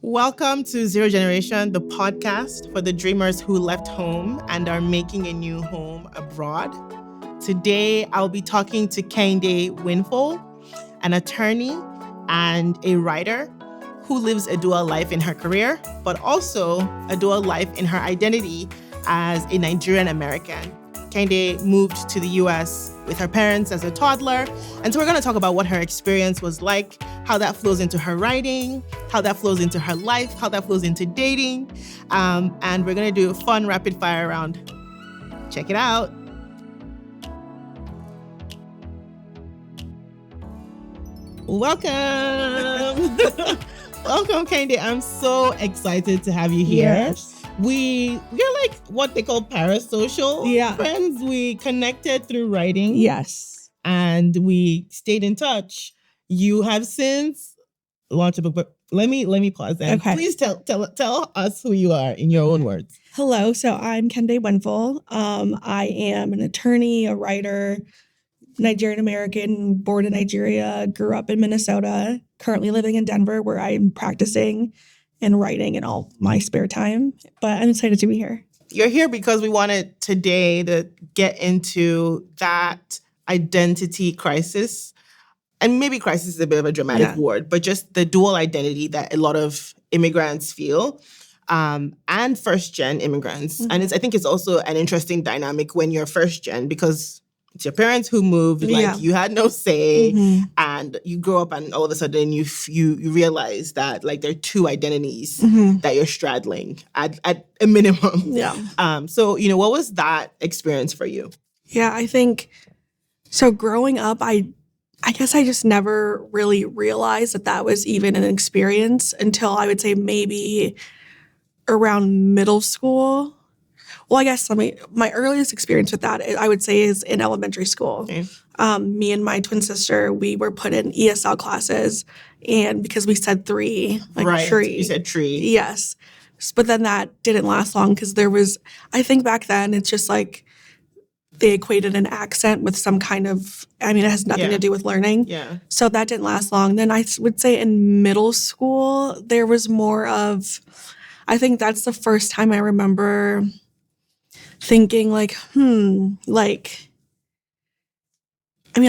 Welcome to Zero Generation, the podcast for the dreamers who left home and are making a new home abroad. Today, I'll be talking to Kehinde Winful, an attorney and a writer who lives a dual life in her career, but also a dual life in her identity as a Nigerian-American. Kehinde moved to the US with her parents as a toddler. And so we're going to talk about what her experience was like, how that flows into her writing, how that flows into her life, how that flows into dating. And we're going to do a fun rapid fire round. Check it out. Welcome. Welcome, Kehinde. I'm so excited to have you here. Yes. We're like what they call parasocial friends. We connected through writing. Yes. And we stayed in touch. You have since launched a book, but let me pause there. Okay. Please tell us who you are in your own words. Hello. So I'm Kehinde Winful. I am an attorney, a writer, Nigerian-American, born in Nigeria, grew up in Minnesota, currently living in Denver, where I'm practicing and writing in all my spare time. But I'm excited to be here. You're here because we wanted today to get into that identity crisis. And maybe crisis is a bit of a dramatic word, but just the dual identity that a lot of immigrants feel, and first-gen immigrants. Mm-hmm. And I think it's also an interesting dynamic when you're first-gen because it's your parents who moved, you had no say, and you grow up and all of a sudden you realize that like there are two identities that you're straddling at a minimum. Yeah. So, what was that experience for you? Yeah, I think, so growing up, I guess I just never really realized that was even an experience until I would say maybe around middle school. Well, I guess my earliest experience with that, I would say, is in elementary school. Okay. Me and my twin sister, we were put in ESL classes, and because we said tree. You said tree. Yes. But then that didn't last long because I think back then, it's just like they equated an accent with some kind of, it has nothing to do with learning. Yeah. So that didn't last long. Then I would say in middle school, there was more of, I think that's the first time I remember thinking I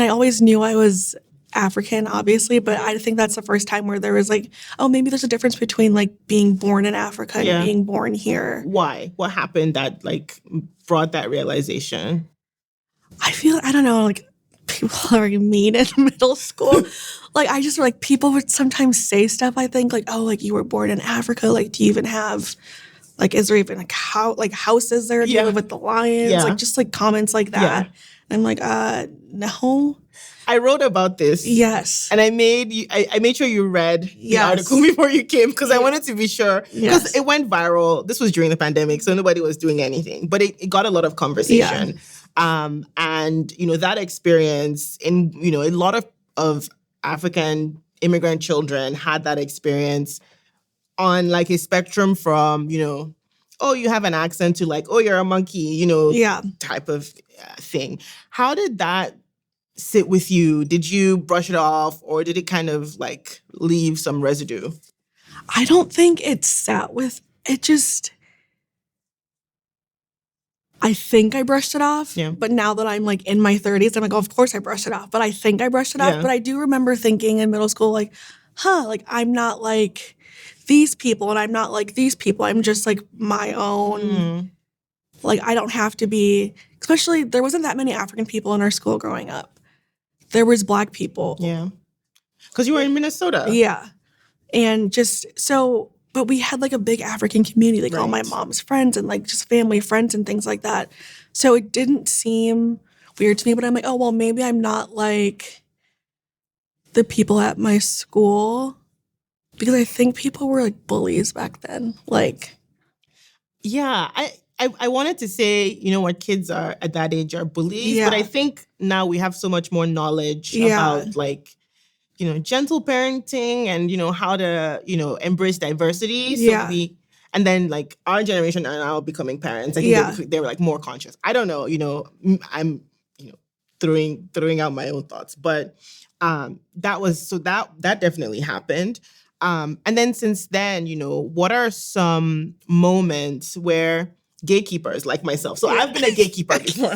always knew I was African, obviously, but I think that's the first time where there was maybe there's a difference between being born in Africa and being born here. Why? What happened that brought that realization? I don't know, people are mean in middle school. I just people would sometimes say stuff, I think, you were born in Africa, do you even have is there even houses there? Do you live with the lions? Yeah. Just comments like that. Yeah. And I'm no. I wrote about this. Yes. And I made sure you read the article before you came because I wanted to be sure. Because it went viral. This was during the pandemic, so nobody was doing anything. But it got a lot of conversation. Yeah. And, that experience in, a lot of African immigrant children had that experience on a spectrum from, oh, you have an accent to oh, you're a monkey, type of thing. How did that sit with you? Did you brush it off or did it kind of leave some residue? I don't think it sat with it. Just, I think I brushed it off. Yeah. But now that I'm in my 30s, I'm of course I brushed it off. But I think I brushed it off. But I do remember thinking in middle school, I'm not these people and I'm not like these people. I'm just my own. I don't have to be, especially there wasn't that many African people in our school growing up. There was Black people. Yeah. Because you were in Minnesota. Yeah. And but we had a big African community, all my mom's friends and just family friends and things like that. So it didn't seem weird to me, but I'm oh, well, maybe I'm not the people at my school. Because I think people were bullies back then. Yeah, I wanted to say, what kids are at that age are bullies. But I think now we have so much more knowledge about gentle parenting and, how to, embrace diversity. So and then our generation are now becoming parents. I think they were more conscious. I don't know, I'm, throwing out my own thoughts. But that definitely happened. And then since then, what are some moments where gatekeepers like myself, so I've been a gatekeeper before.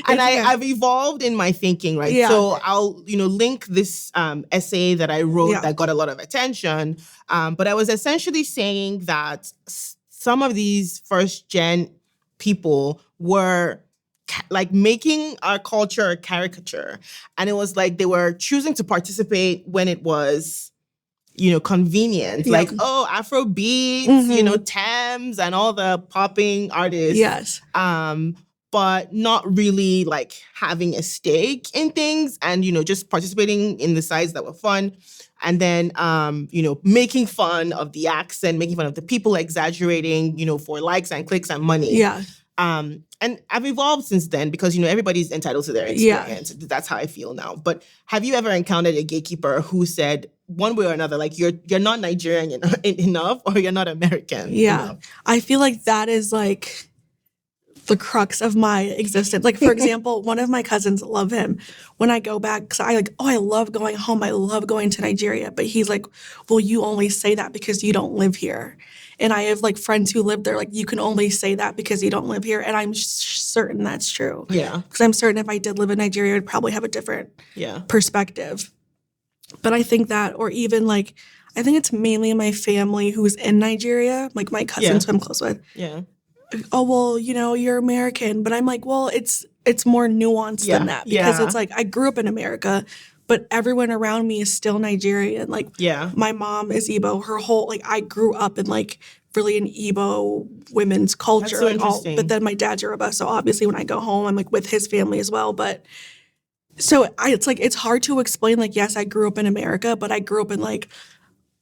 And I've evolved in my thinking, right? Yeah. So I'll, link this essay that I wrote that got a lot of attention. But I was essentially saying that some of these first gen people were like making our culture a caricature. And it was like they were choosing to participate when it was, convenient. Like, oh, Afro beats, Thames and all the popping artists. Yes. But not really like having a stake in things and, just participating in the sides that were fun. And then, making fun of the accent, making fun of the people, exaggerating, for likes and clicks and money. Yeah. And I've evolved since then because, everybody's entitled to their experience. Yeah. That's how I feel now. But have you ever encountered a gatekeeper who said one way or another, like you're not Nigerian enough or you're not American enough? I feel like that is like the crux of my existence. Like, for example, one of my cousins, love him. When I go back, because I love going home. I love going to Nigeria. But he's like, well, you only say that because you don't live here. And I have like friends who live there, like, you can only say that because you don't live here. And I'm certain that's true. Yeah. Because I'm certain if I did live in Nigeria, I'd probably have a different perspective. But I think that, or even like, I think it's mainly my family who's in Nigeria, like my cousins who I'm close with. Yeah. Oh, well, you're American. But I'm like, well, it's more nuanced than that. Because it's like, I grew up in America, but everyone around me is still Nigerian. Like, my mom is Igbo. Her whole, like, I grew up in, like, really an Igbo women's culture. That's so interesting. But then my dad's Yoruba, so obviously when I go home, I'm, like, with his family as well. But so it's, like, it's hard to explain, like, yes, I grew up in America, but I grew up in, like,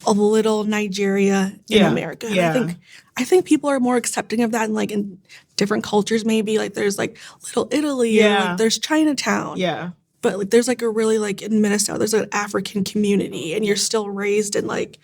a little Nigeria in America. And I think people are more accepting of that in different cultures maybe. Like there's like Little Italy or like there's Chinatown. Yeah. But like there's like a really like in Minnesota, there's an African community and you're still raised in like,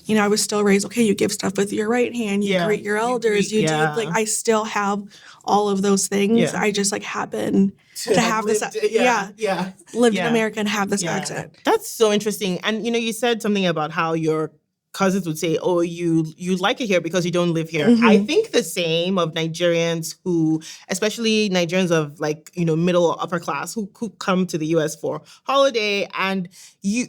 I was still raised, okay, you give stuff with your right hand, you greet your elders, you do like I still have all of those things. Yeah. I just like happen to have lived in America and have this accent. That's so interesting. And you said something about how your cousins would say, oh, you like it here because you don't live here. Mm-hmm. I think the same of Nigerians who, especially Nigerians of like, middle or upper class who come to the US for holiday and you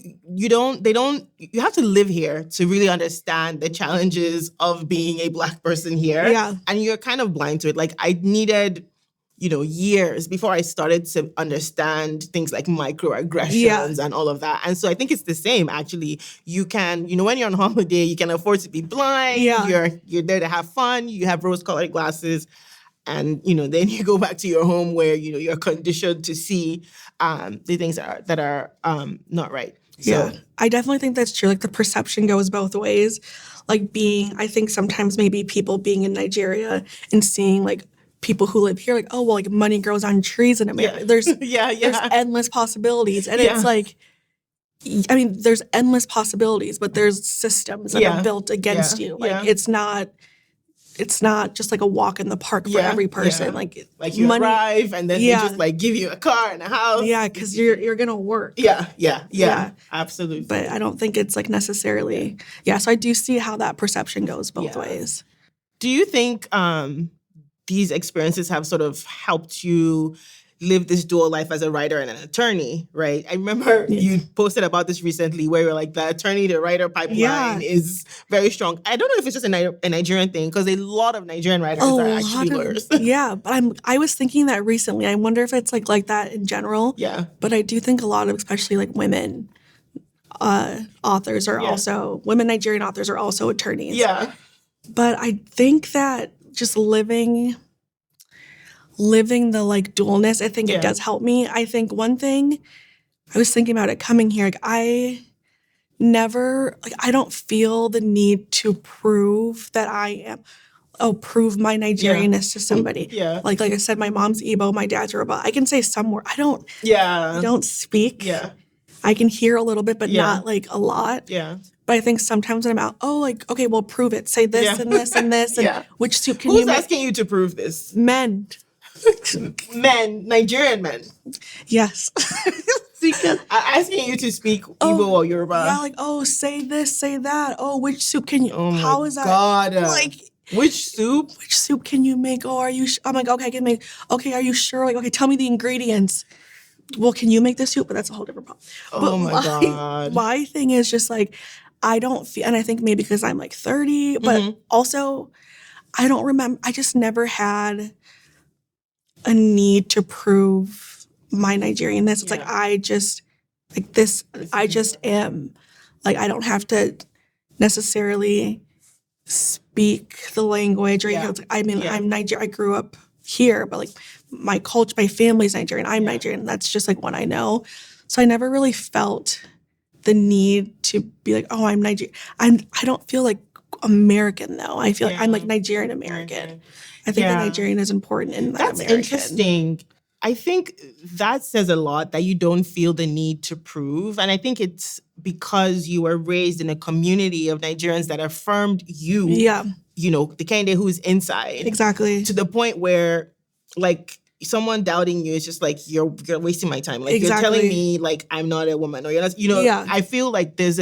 have to live here to really understand the challenges of being a Black person here. Yeah. And you're kind of blind to it. Like I needed years before I started to understand things like microaggressions and all of that. And so I think it's the same, actually. You can, when you're on holiday, you can afford to be blind. Yeah. You're there to have fun. You have rose-colored glasses. And, then you go back to your home where, you're conditioned to see the things that are not right. So. Yeah, I definitely think that's true. Like the perception goes both ways. Like I think sometimes maybe people being in Nigeria and seeing like people who live here, like, oh, well, like money grows on trees in America. There's there's endless possibilities. And it's like, I mean, there's endless possibilities, but there's systems that are built against you. Like it's not just like a walk in the park for every person. Like you arrive and then they just like give you a car and a house. Yeah, because you're gonna work. Yeah, absolutely. But I don't think it's like necessarily. Yeah, so I do see how that perception goes both ways. Do you think these experiences have sort of helped you live this dual life as a writer and an attorney, right? I remember you posted about this recently where you're like, the attorney to writer pipeline is very strong. I don't know if it's just a Nigerian thing because a lot of Nigerian writers are actually lawyers. Yeah, but I was thinking that recently. I wonder if it's like that in general. Yeah. But I do think a lot of, especially like women authors are also, women Nigerian authors are also attorneys. Yeah. But I think that just living the like dualness, I think it does help me. I think one thing I was thinking about it coming here, like I don't feel the need to prove that prove my Nigerianness to somebody. Yeah. Like I said, my mom's Igbo, my dad's Yoruba. I can say some word. I don't speak. Yeah. I can hear a little bit, but not like a lot. Yeah. But I think sometimes when I'm out, okay, well, prove it. Say this and this and this. And which soup can you make? Who's asking you to prove this? Men. Men, Nigerian men. Yes. Because I'm asking you to speak Igbo or Yoruba. Yeah, like, oh, say this, say that. Oh, which soup can you? Oh how my is that? God. Like, which soup? which soup can you make? Oh, are you? I'm like, okay, I can make. Okay, are you sure? Like, okay, tell me the ingredients. Well, can you make the soup? But that's a whole different problem. Oh my God. My thing is just like, I don't feel, and I think maybe because I'm like 30, but also I don't remember. I just never had a need to prove my Nigerianness. It's like I just like this. I just am. Like I don't have to necessarily speak the language or anything. I mean, I'm Nigerian. I grew up here, but like my culture, my family's Nigerian. I'm Nigerian. That's just like what I know. So I never really felt the need to be like, oh, I'm Nigerian. I don't feel like American though. I feel like I'm like Nigerian-American. I think that Nigerian is important in like That's American. interesting. I think that says a lot that you don't feel the need to prove. And I think it's because you were raised in a community of Nigerians that affirmed you, you know, the Kehinde who's inside. Exactly. To the point where, like, someone doubting you is just like, you're wasting my time. Like, you're telling me, like, I'm not a woman or you're not, you know, I feel like there's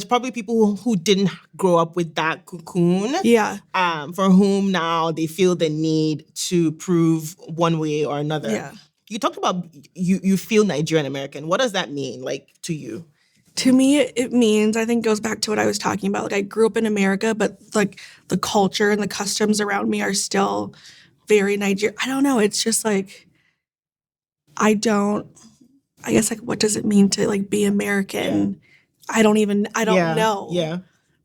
probably people who didn't grow up with that cocoon. For whom now they feel the need to prove one way or another. You talked about you feel Nigerian-American. What does that mean, like, to you? To me, it means, I think goes back to what I was talking about. Like I grew up in America, but like the culture and the customs around me are still very Nigerian. I don't know. It's just like, I guess like, what does it mean to like be American? I don't know.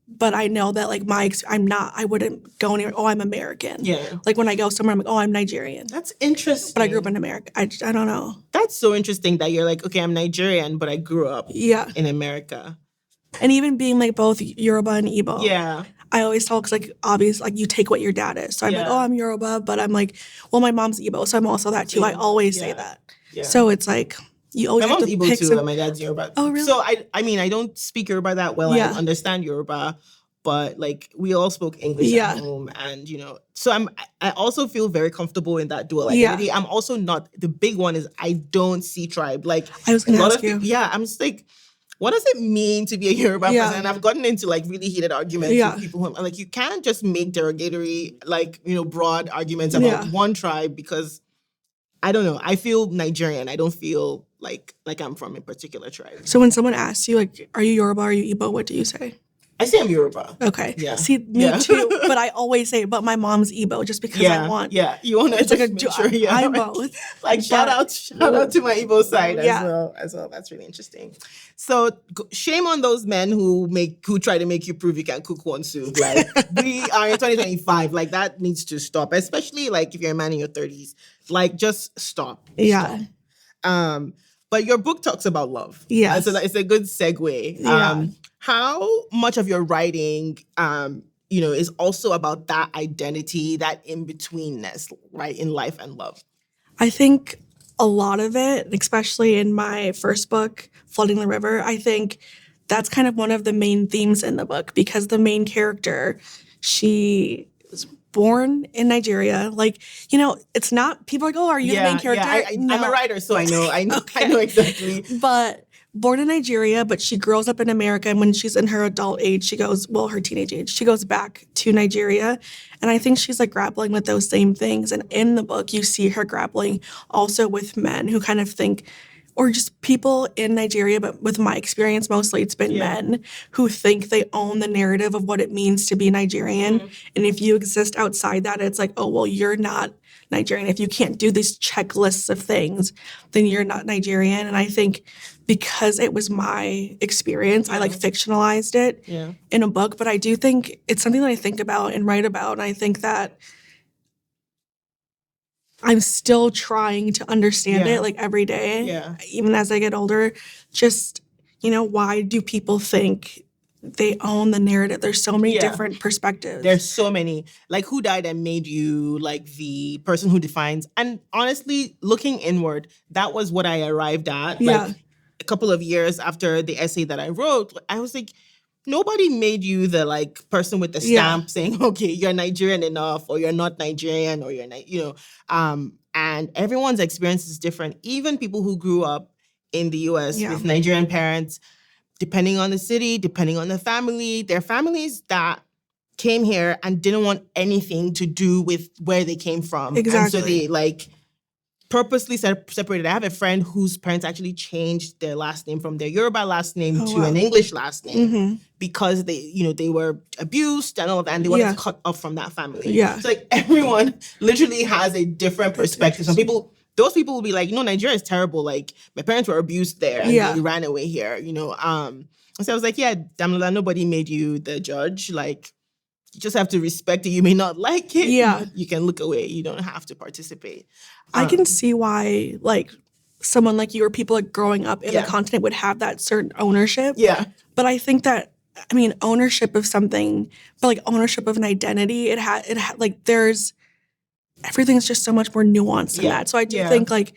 But I know that like I wouldn't go anywhere. Oh, I'm American. Like when I go somewhere, I'm like, oh, I'm Nigerian. That's interesting. But I grew up in America. I don't know. That's so interesting that you're like, okay, I'm Nigerian, but I grew up in America. And even being like both Yoruba and Igbo. I always tell, because like obviously like you take what your dad is. So I'm like, oh, I'm Yoruba, but I'm like, well, my mom's Igbo, so I'm also that too. I always say that. So it's like, you always have to pick. My mom's Igbo too, and my dad's Yoruba. Oh, really? So I mean, I don't speak Yoruba that well. I understand Yoruba, but like we all spoke English at home, and you know, so I also feel very comfortable in that dual identity. I'm also not, the big one is I don't see tribe. Like I was going to ask you. I'm just like, what does it mean to be a Yoruba person? And I've gotten into like really heated arguments with people who are like, you can't just make derogatory, like, you know, broad arguments about one tribe because I don't know. I feel Nigerian. I don't feel like I'm from a particular tribe. So when someone asks you, like, are you Yoruba, are you Igbo, what do you say? I say I'm Yoruba. Okay. See, me too. But I always say, but my mom's Igbo just because I want. You want to just make sure. I'm both. Like shout out to my Igbo side as well. That's really interesting. So shame on those men who try to make you prove you can cook one soup. Like we are in 2025. Like that needs to stop. Especially like if you're a man in your 30s. Like just stop. But your book talks about love. So it's a good segue. How much of your writing, you know, is also about that identity, that in-betweenness, right, in life and love? I think a lot of it, especially in my first book, Flooding the River, I think that's kind of one of the main themes in the book because the main character, she was born in Nigeria. Like, you know, it's not, people are like, oh, are you the main character? I'm a writer, so I know exactly. But born in Nigeria, but she grows up in America. And when she's in her adult age, her teenage age, she goes back to Nigeria. And I think she's like grappling with those same things. And in the book, you see her grappling also with men who kind of think, or just people in Nigeria, but with my experience, mostly it's been men who think they own the narrative of what it means to be Nigerian. And if you exist outside that, it's like, oh, well, you're not Nigerian. If you can't do these checklists of things, then you're not Nigerian. And I think because it was my experience, I like fictionalized it in a book. But I do think it's something that I think about and write about. And I think that I'm still trying to understand it like every day, even as I get older. Just, you know, why do people think they own the narrative? There's so many different perspectives. There's so many. Like, who died and made you like the person who defines? And honestly, looking inward, that was what I arrived at. Like a couple of years after the essay that I wrote, I was like, nobody made you the like person with the stamp saying, okay, you're Nigerian enough, or you're not Nigerian, or you're not, you know, and everyone's experience is different. Even people who grew up in the US Yeah. with Nigerian parents, depending on the city, depending on the family. There are families that came here and didn't want anything to do with where they came from. Exactly. And so they like purposely separated. I have a friend whose parents actually changed their last name from their Yoruba last name to an English last name because they were abused and all of that, and they wanted to cut off from that family. Yeah. So like everyone literally has a different perspective. Some people, those people will be like, Nigeria is terrible. Like my parents were abused there and they ran away here. So I was like, yeah, Damla, nobody made you the judge. Like you just have to respect it. You may not like it. Yeah. You can look away. You don't have to participate. I can see why, like, someone like you or people like growing up in the continent would have that certain ownership. Yeah. But I think that, ownership of something, but like ownership of an identity, there's, everything's just so much more nuanced than that. So I do think like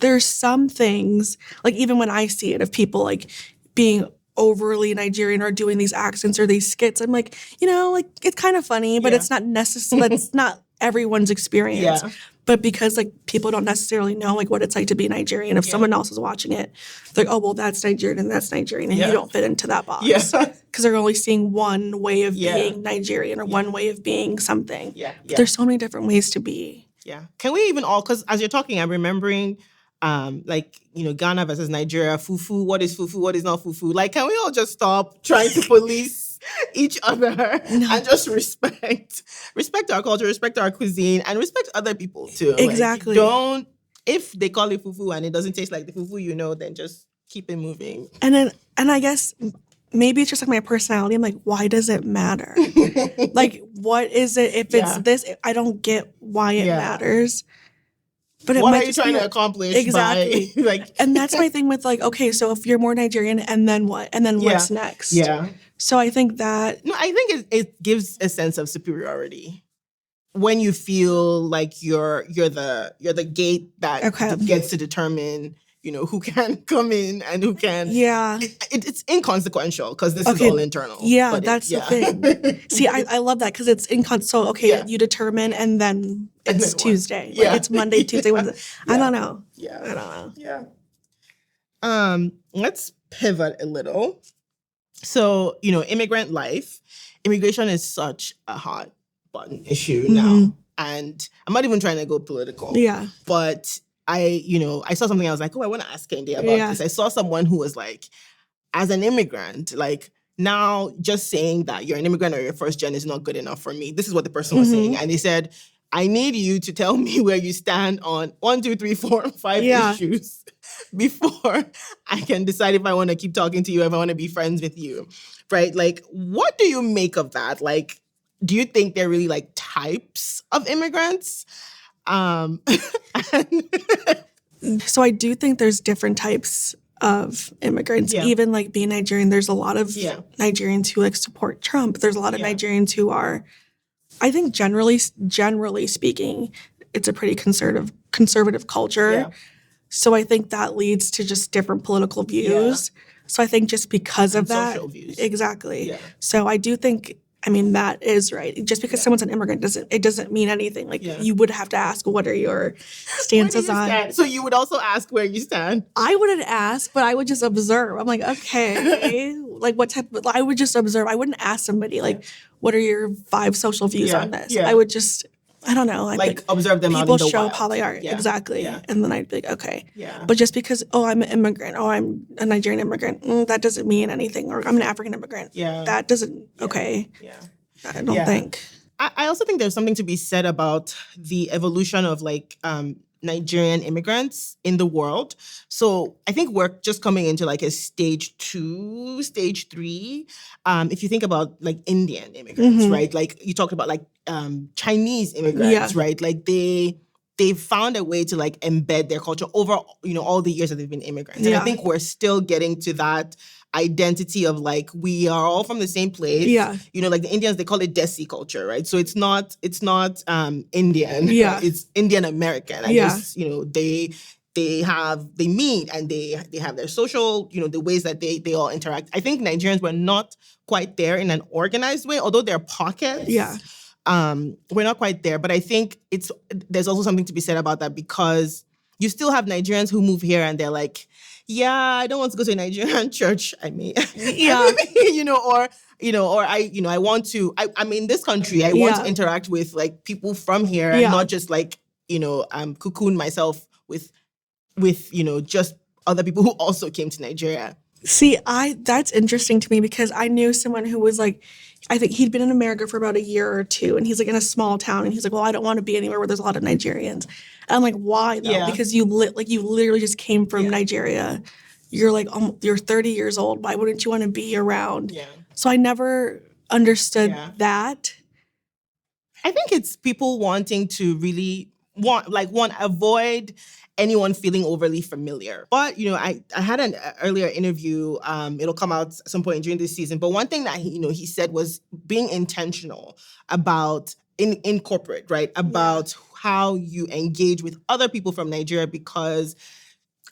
there's some things, like even when I see it of people like being overly Nigerian or doing these accents or these skits, I'm like, like it's kind of funny, but it's not necessarily, that's not everyone's experience. Yeah. But because like people don't necessarily know like what it's like to be Nigerian, if someone else is watching it, they're like, oh, well, that's Nigerian and that's Nigerian, and you don't fit into that box. Because they're only seeing one way of being Nigerian or one way of being something. But there's so many different ways to be. Yeah. Can we even all, because as you're talking, I'm remembering Ghana versus Nigeria, fufu, what is fufu, what is not fufu? Like, can we all just stop trying to police each other and just respect our culture, respect our cuisine, and respect other people too? Exactly. Like, if they call it fufu and it doesn't taste like the fufu, then just keep it moving. And I guess maybe it's just like my personality. I'm like, why does it matter? Like, what is it? If it's this, I don't get why it matters. But what are you trying to accomplish? Exactly. By, and that's my thing with like, okay, so if you're more Nigerian, and then what? And then what's next? Yeah. So I think that... No, I think it gives a sense of superiority when you feel like you're the gate that gets to determine, who can come in and who can. Yeah. It's inconsequential because this is all internal. Yeah, that's the thing. See, I love that because it's inconsequential. So, you determine and then it's Tuesday. Like it's Monday, Tuesday, Wednesday. I don't know. Yeah. I don't know. Yeah. Let's pivot a little. So, immigrant life. Immigration is such a hot button issue now. And I'm not even trying to go political. Yeah. But I saw something, I was like, oh, I want to ask Kehinde about this. I saw someone who was like, as an immigrant, like now just saying that you're an immigrant or you're first gen is not good enough for me. This is what the person was saying. And they said, I need you to tell me where you stand on 1, 2, 3, 4, 5 issues before I can decide if I want to keep talking to you, if I want to be friends with you, right? Like, what do you make of that? Like, do you think they're really like types of immigrants? So I do think there's different types of immigrants. Even like being Nigerian, there's a lot of Nigerians who like support Trump. There's a lot of Nigerians who are, I think generally speaking, it's a pretty conservative culture. Yeah. So I think that leads to just different political views. Yeah. So I think just because of that, social views. Exactly. Yeah. So I do think, that is right. Just because someone's an immigrant doesn't mean anything. Like you would have to ask, what are your stances on? So you would also ask where you stand? I wouldn't ask, but I would just observe. I'm like, okay, like what type of, I would just observe. I wouldn't ask somebody like, what are your 5 social views on this? I would just, I don't know. Like observe them people out in the show wild. up how they are. Yeah. Exactly. Yeah. And then I'd be like, okay. Yeah. But just because, I'm an immigrant, I'm a Nigerian immigrant, that doesn't mean anything. Or I'm an African immigrant. Yeah. That doesn't, okay. Yeah. I don't think. I also think there's something to be said about the evolution of like Nigerian immigrants in the world. So I think we're just coming into like a stage 2, stage 3. If you think about like Indian immigrants, right? Like you talked about like Chinese immigrants, right? Like they've found a way to like embed their culture over, all the years that they've been immigrants. And I think we're still getting to that identity of like, we are all from the same place. Yeah. Like the Indians, they call it Desi culture, right? So it's not Indian. Yeah. It's Indian-American. I guess, they meet and they have their social, the ways that they all interact. I think Nigerians were not quite there in an organized way, although there are pockets. Yeah. We're not quite there, but I think there's also something to be said about that because you still have Nigerians who move here and they're like, yeah, I don't want to go to a Nigerian church. I mean, Yeah. I want to, I'm in this country. I want to interact with like people from here and not just like, cocoon myself with, just other people who also came to Nigeria. See, that's interesting to me because I knew someone who was like, I think he'd been in America for about a year or two, and he's like in a small town, and he's like, well, I don't want to be anywhere where there's a lot of Nigerians. And I'm like, why though? Yeah. Because you literally just came from Nigeria. You're like, you're 30 years old. Why wouldn't you want to be around? Yeah. So I never understood that. I think it's people wanting to really avoid anyone feeling overly familiar. But, I had an earlier interview, it'll come out at some point during this season. But one thing that he said was being intentional about in corporate, right? About how you engage with other people from Nigeria, because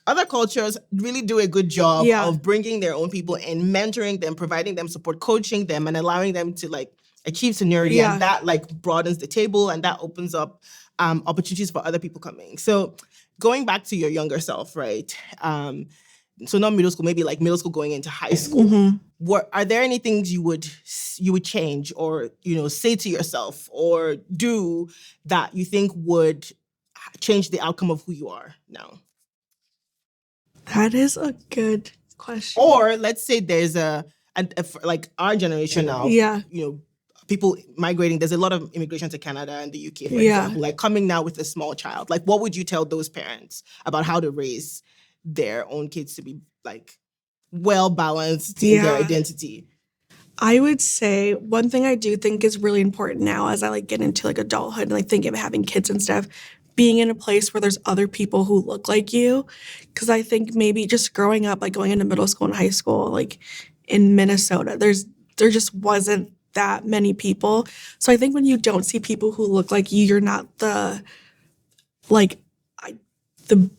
other cultures really do a good job of bringing their own people and mentoring them, providing them support, coaching them, and allowing them to like achieve seniority. And that like broadens the table and that opens up opportunities for other people coming. So going back to your younger self, right? So not middle school, maybe like middle school going into high school. Mm-hmm. Are there any things you would change or, say to yourself or do that you think would change the outcome of who you are now? That is a good question. Or let's say there's like our generation now, people migrating. There's a lot of immigration to Canada and the UK, for example, like coming now with a small child. Like, what would you tell those parents about how to raise their own kids to be like well-balanced in their identity? I would say one thing I do think is really important now as I like get into like adulthood and like think of having kids and stuff, being in a place where there's other people who look like you. Because I think maybe just growing up, like going into middle school and high school, like in Minnesota, there just wasn't that many people. So I think when you don't see people who look like you, you're not the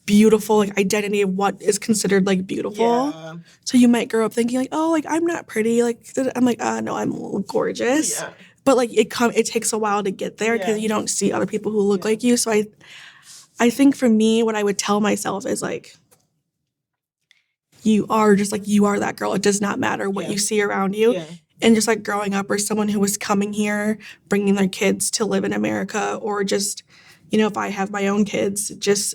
beautiful like identity of what is considered like beautiful. Yeah. So you might grow up thinking like, oh, like I'm not pretty. Like I'm like, no, I'm gorgeous. Yeah. But like it takes a while to get there because you don't see other people who look like you. So I think for me, what I would tell myself is like, you are that girl. It does not matter what you see around you. Yeah. And just like growing up or someone who was coming here, bringing their kids to live in America, or just, if I have my own kids, just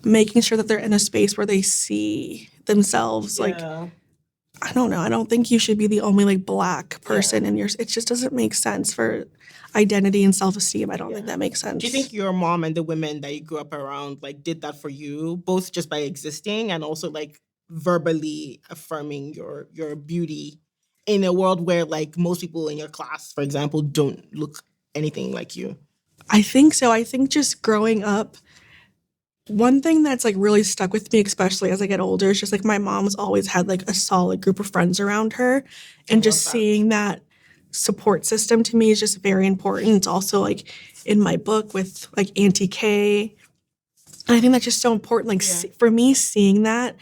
making sure that they're in a space where they see themselves. Like, I don't know. I don't think you should be the only like Black person in it just doesn't make sense for identity and self-esteem. I don't think that makes sense. Do you think your mom and the women that you grew up around like did that for you, both just by existing and also like verbally affirming your beauty in a world where like most people in your class, for example, don't look anything like you? I think so. I think just growing up, one thing that's like really stuck with me, especially as I get older, is just like my mom's always had like a solid group of friends around her. And just seeing that support system to me is just very important. It's also like in my book with like Auntie Kay. And I think that's just so important. Like for me, seeing that,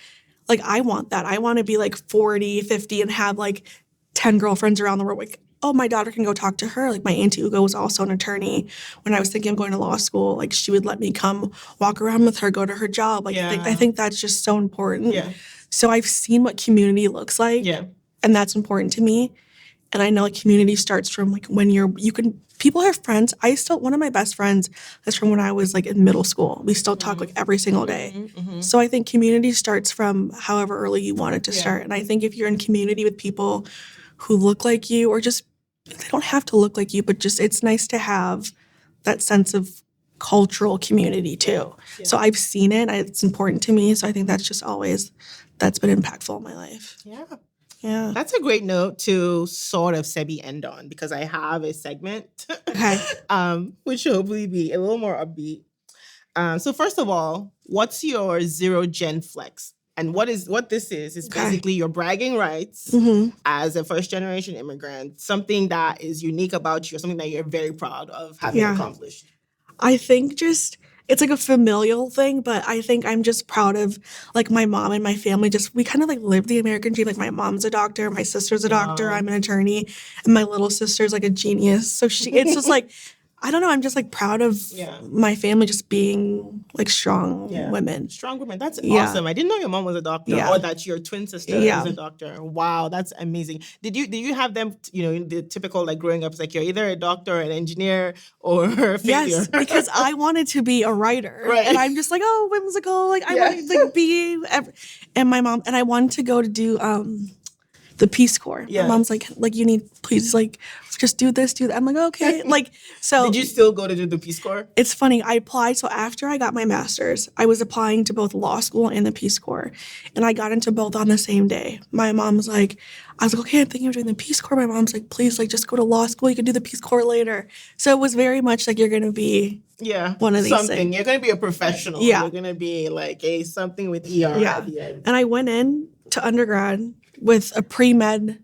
like I want that. I want to be like 40, 50 and have like 10 girlfriends around the world. Like, oh, my daughter can go talk to her. Like my Auntie Ugo was also an attorney. When I was thinking of going to law school, like she would let me come walk around with her, go to her job. Like I think that's just so important. Yeah. So I've seen what community looks like. Yeah. And that's important to me. And I know like community starts from like when people have friends. One of my best friends is from when I was like in middle school. We still talk like every single day. Mm-hmm. So I think community starts from however early you want it to start. And I think if you're in community with people who look like you, or just, they don't have to look like you, but just it's nice to have that sense of cultural community too. Yeah. So I've seen it. It's important to me. So I think that's been impactful in my life. Yeah. Yeah. That's a great note to sort of end on, because I have a segment, which will hopefully be a little more upbeat. So first of all, what's your zero gen flex? And what this is basically your bragging rights as a first generation immigrant, something that is unique about you, or something that you're very proud of having accomplished. I think it's like a familial thing, but I think I'm just proud of like my mom and my family. We kind of like live the American dream. Like my mom's a doctor, my sister's a doctor, I'm an attorney, and my little sister's like a genius. So it's just like, I don't know. I'm just like proud of my family just being like strong women. Strong women. That's awesome. I didn't know your mom was a doctor or that your twin sister is a doctor. Wow, that's amazing. Did you have them, the typical like growing up, it's like you're either a doctor or an engineer or a failure? Yes, because I wanted to be a writer. Right. And I'm just like, oh, whimsical. Like I want to like be and my mom and I wanted to go to do the Peace Corps. Yeah. My mom's like you need please like just do this, do that. I'm like, okay. Like so did you still go to do the Peace Corps? It's funny. I applied. So after I got my master's, I was applying to both law school and the Peace Corps. And I got into both on the same day. My mom's like, I was like, okay, I'm thinking of doing the Peace Corps. My mom's like, please, like, just go to law school. You can do the Peace Corps later. So it was very much like you're going to be one of these things. You're going to be a professional. Yeah. You're going to be like something with ER at the end. And I went in to undergrad with a pre-med.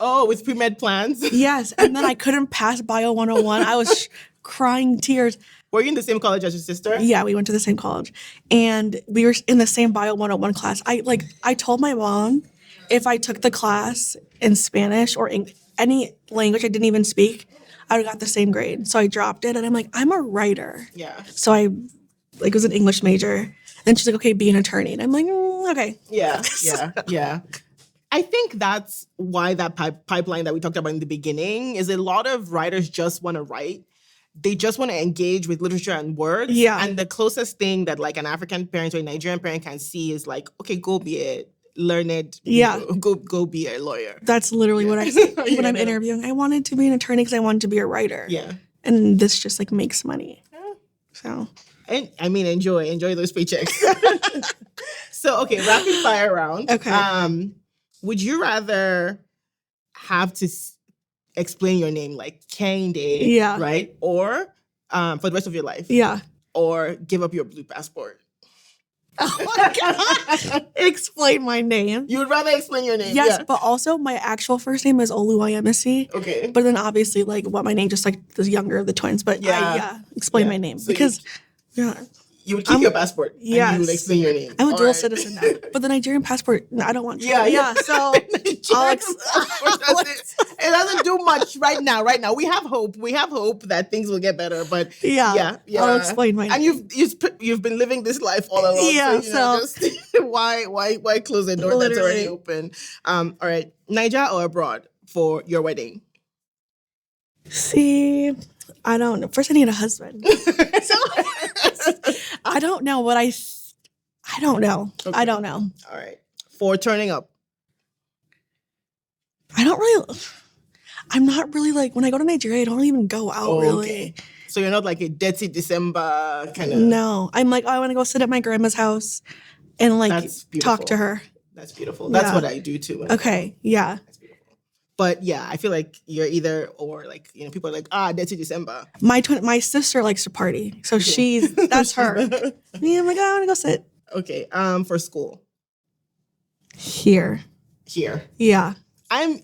Oh, with pre-med plans? Yes. And then I couldn't pass Bio 101. I was crying tears. Were you in the same college as your sister? Yeah, we went to the same college. And we were in the same Bio 101 class. I told my mom if I took the class in Spanish or any language I didn't even speak, I would have got the same grade. So I dropped it. And I'm like, I'm a writer. Yeah. So I was an English major. And she's like, okay, be an attorney. And I'm like, okay. Yeah. I think that's why that pipeline that we talked about in the beginning is a lot of writers just want to write. They just want to engage with literature and words. Yeah. And the closest thing that like an African parent or a Nigerian parent can see is like, okay, go be a learned. Yeah. Go be a lawyer. That's literally what I say when I'm interviewing. I wanted to be an attorney because I wanted to be a writer. Yeah. And this just like makes money. Yeah. So. And I mean, enjoy those paychecks. So, okay, rapid fire round. Okay. Would you rather have to explain your name like Kehinde, right? Or for the rest of your life? Yeah. Or give up your blue passport? Oh my God. Explain my name. You would rather explain your name? Yes, but also my actual first name is Oluwayemisi. Okay. But then obviously like what my name, just like the younger of the twins. But explain my name. So because you would keep your passport. Yes. And you would explain your name. I'm a dual citizen now. But the Nigerian passport, no, I don't want to. Yeah. So it doesn't do much right now. We have hope. We have hope that things will get better. But yeah. I'll explain my name. And you've been living this life all along. Yeah. So just, why close the door that's already open? All right. Niger or abroad for your wedding? See, I don't know. First, I need a husband. I don't know what I don't know. Okay. I don't know. All right. For turning up? I'm not really like, when I go to Nigeria, I don't even go out really. Okay. So you're not like a dirty December kind of? No. I'm like, I want to go sit at my grandma's house and like talk to her. That's beautiful. That's what I do too. Okay. Yeah. But yeah, I feel like you're either or, like, people are like, dirty December. My sister likes to party. So that's her. Me, I'm like, I want to go sit. Okay. For school. Here. Yeah.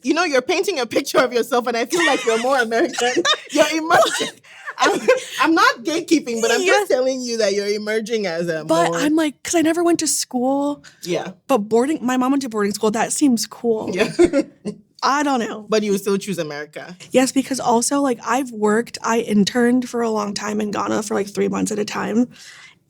You're painting a picture of yourself and I feel like you're more American. You're emerging. I'm not gatekeeping, but I'm just telling you that you're emerging as a But I'm like, because I never went to school. Yeah. But my mom went to boarding school. That seems cool. Yeah. I don't know. But you would still choose America? Yes, because also, like, I interned for a long time in Ghana for, like, 3 months at a time.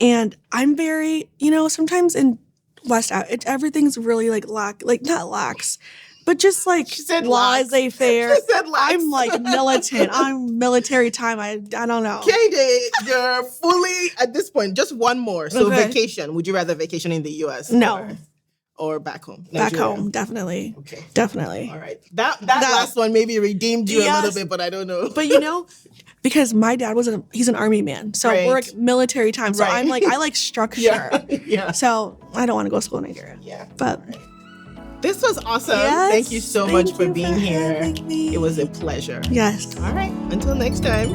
And I'm very, sometimes in West, everything's really, like, not lax, but just, like, laissez-faire. She said lax. I'm, like, militant. I'm military time. I don't know. Kehinde, you're fully, at this point, just one more. So vacation. Would you rather vacation in the U.S.? No. Or back home? Nigeria? Back home, definitely. Okay. Definitely. All right. That last one maybe redeemed you a little bit, but I don't know. But because my dad he's an army man. So we're like military time. So I'm like, I like structure. Yeah. So I don't want to go to school in Nigeria. Yeah. But this was awesome. Yes, thank you so much for being here. Me. It was a pleasure. Yes. All right. Until next time.